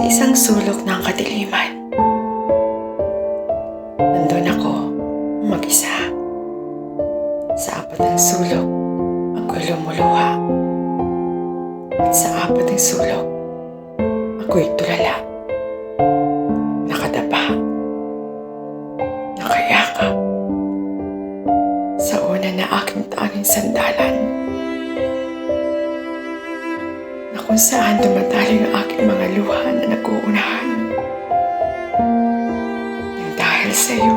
Sa isang sulok ng kadiliman, nandun ako, mag-isa. Sa apat ng sulok, ako'y lumuluha. At sa apat ng sulok, ako'y tulala. Nakadapa. Nakayakap. Sa una na aking tanging sandalan, na kung saan dumadali ang aking mga luha na nag-uunahan. Nang dahil sa'yo,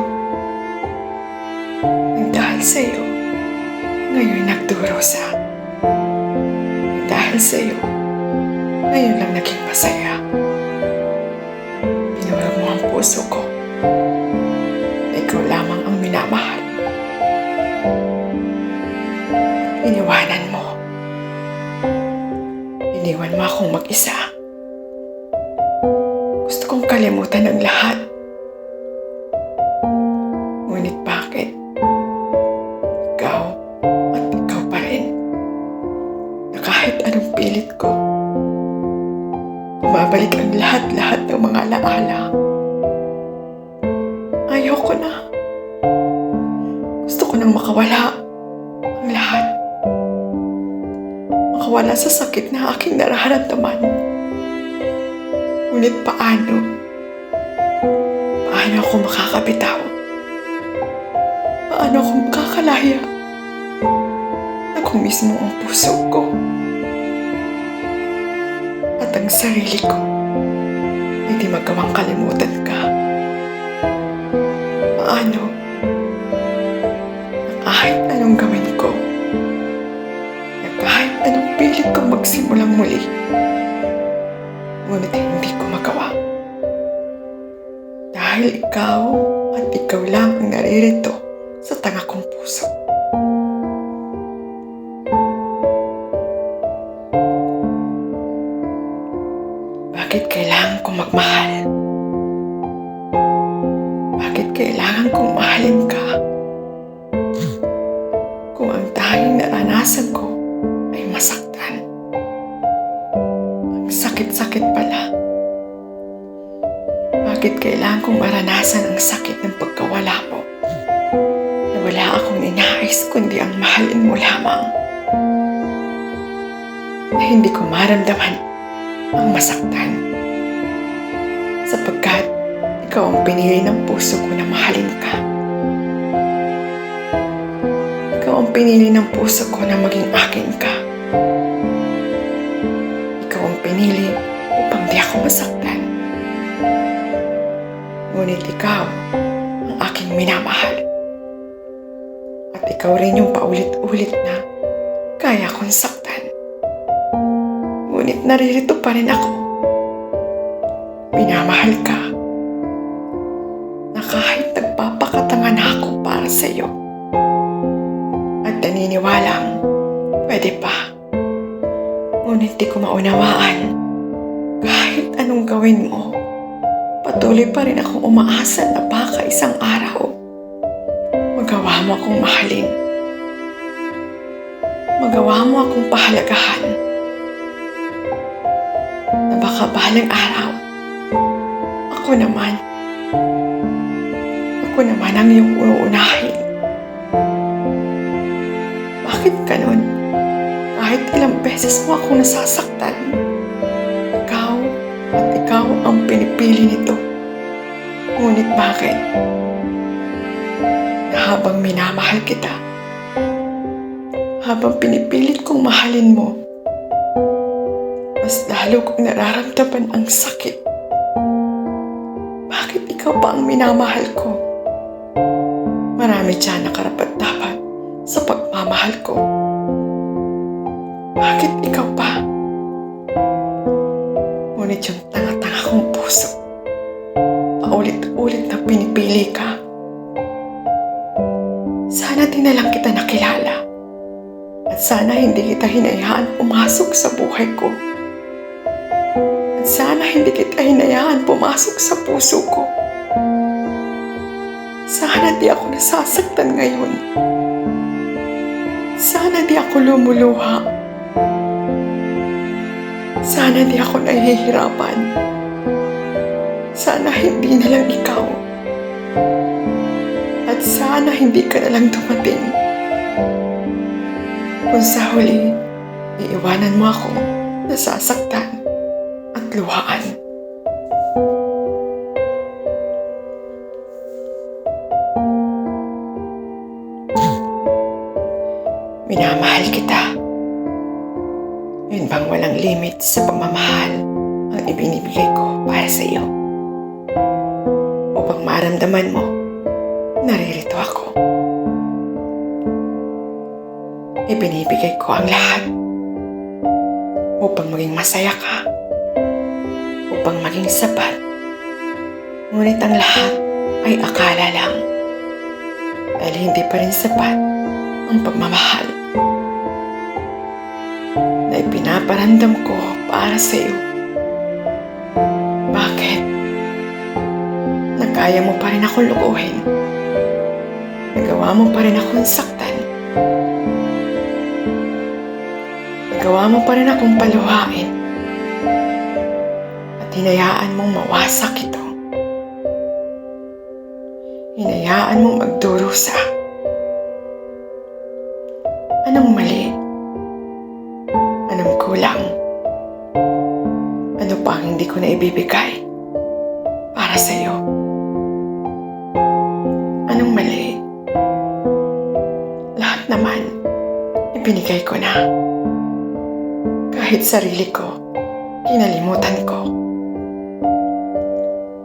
ngayon nagdurusa. Nang dahil sa'yo, ngayon lang naging masaya. Pinurog mo ang puso ko na ikaw lamang ang minamahal. Iniwanan mo. Iniwan mo akong mag-isa. Gusto kong kalimutan ang lahat. Ngunit bakit? Ikaw at ikaw pa rin. Na kahit anong pilit ko, bumabalik ang lahat-lahat ng mga alaala. Ayoko na. Gusto ko nang makawala ang lahat. Makawala sa sakit na aking nararamdaman. Ngunit paano? Paano ako makakabitaw? Paano ako makakalaya na kung mismo ang puso ko at ang sarili ko ay di magawang kalimutan ka? Paano? Na kahit anong gawin ko, na kahit anong pilit kong magsimulang muli, ngunit hindi ko magawa. Dahil ikaw at ikaw lang ang naririto sa tanga kong puso. Bakit kailangan kong magmahal? Bakit kailangan kong mahalin ka? Kung ang tanging naranasan ko ay masaktan. Ang sakit-sakit pala. Bakit kailangan kong maranasan ang sakit ng pagkawala mo? Na wala akong inais kundi ang mahalin mo lamang. Na hindi ko maramdaman ang masaktan. Sapagkat ikaw ang pinili ng puso ko na mahalin ka. Ikaw ang pinili ng puso ko na maging akin ka. Ikaw ang pinili upang di ako masaktan. Ngunit ikaw ang aking minamahal. At ikaw rin yung paulit-ulit na kaya kong saktan. Ngunit naririto pa rin ako. Minamahal ka. Na kahit nagpapakatanga na ako para sa'yo. At naniniwalang pwede pa. Ngunit di ko maunawaan. Kahit anong gawin mo, patuloy pa rin akong umaasa na baka isang araw magawa mo akong mahalin. Magawa mo akong pahalagahan. Na baka bahalang araw, ako naman ang iyong uunahin. Bakit ganun? Kahit ilang beses mo akong nasasaktan, ikaw ang pinipili nito. Ngunit bakit? Na habang minamahal kita, habang pinipilit kong mahalin mo, mas lalo kong nararamdaman ang sakit. Bakit ikaw pa ang minamahal ko? Marami dyan na karapat-dapat sa pagmamahal ko. Bakit ikaw pa? Ngunit yung tanga-tanga kong puso, paulit-ulit na pinipili ka. Sana di na lang kita nakilala. At sana hindi kita hinayaan pumasok sa buhay ko. At sana hindi kita hinayaan pumasok sa puso ko. Sana di ako nasasaktan ngayon. Sana di ako lumuluha. Sana di ako nahihirapan. Sana hindi na lang ikaw. At sana hindi ka na lang dumating. Kung sa huli, iiwanan mo ako nasasaktan at luhaan. Minamahal kita. Yun bang walang limit sa pagmamahal ang ibinibigay ko para sa iyo? Upang maramdaman mo, naririto ako. Ibinibigay ko ang lahat upang maging masaya ka, upang maging sapat. Ngunit ang lahat ay akala lang dahil hindi pa rin sapat ang pagmamahal na ipinaparamdam ko para sa iyo. Bakit? Nagkaya mo pa rin akong lukuhin. Nagawa mo pa rin akong saktan. Nagawa mo pa rin akong paluhain. At hinayaan mong mawasak ito. Hinayaan mong magdurusa. Anong mali? Anong kulang? Ano pa ang hindi ko na ibibigay para sa iyo? Anong mali? Lahat naman, ibinigay ko na. Kahit sarili ko, kinalimutan ko.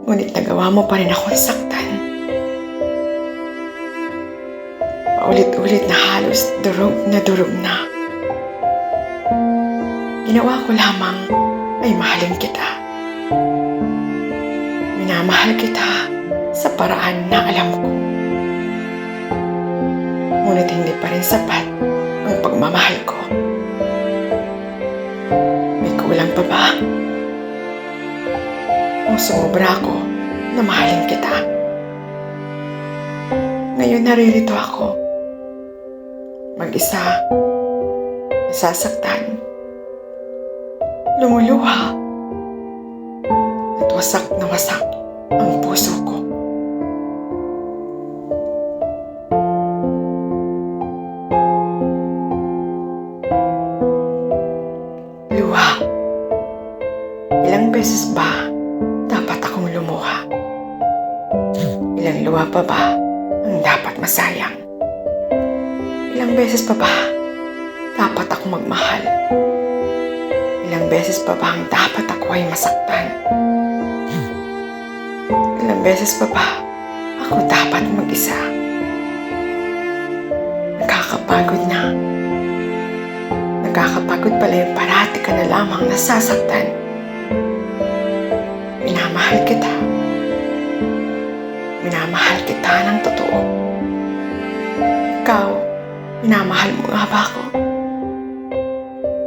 Ngunit nagawa mo pa rin akong saktan. Paulit-ulit na halos durog na. Ginawa ko lamang ay mahalin kita. Minamahal kita sa paraan na alam ko. Ngunit hindi pa rin sapat ang pagmamahal ko. May kulang pa ba? O sumobra ako na mahalin kita? Ngayon naririto ako. Mag-isa, nasasaktan, lumuluha, at wasak na wasak ang puso ko. Luha. Ilang beses ba dapat akong lumuha? Ilang luha pa ba ang dapat masayang? Ilang beses pa ba dapat ako magmahal? Ilang beses pa ba ang dapat ako ay masaktan? Ilang beses pa ba ako dapat mag-isa? Nakakapagod na. Nakakapagod pala yung parati ka na lamang nasasaktan. Minamahal kita. Minamahal kita ng totoo. Ikaw, minamahal mo nga ba ako?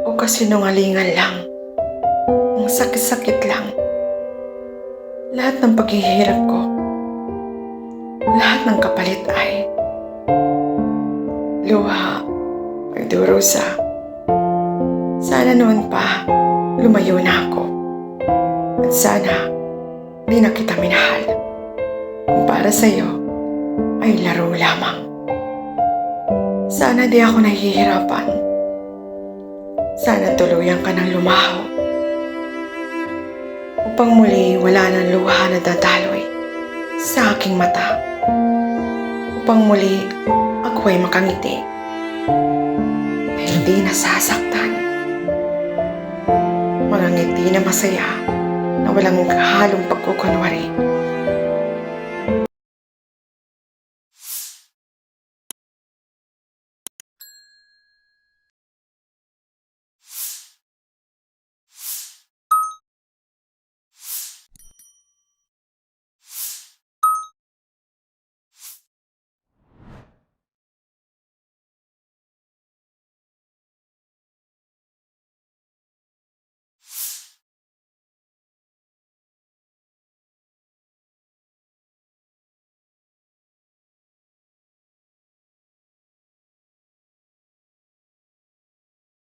O kasinungalingan lang? Ang sakit-sakit lang? Lahat ng paghihirap ko, lahat ng kapalit ay luha, pagdurusa. Sana noon pa, lumayo na ako. At sana, di na kita minahal. Kung para sa'yo, ay laro lamang. Sana di ako nahihirapan. Sana tuluyan ka ng lumaho. Upang muli wala ng luha na dadaloy sa aking mata. Upang muli ako ay makangiti na hindi nasasaktan. Mga ngiti na masaya na walang halong pagkukunwari.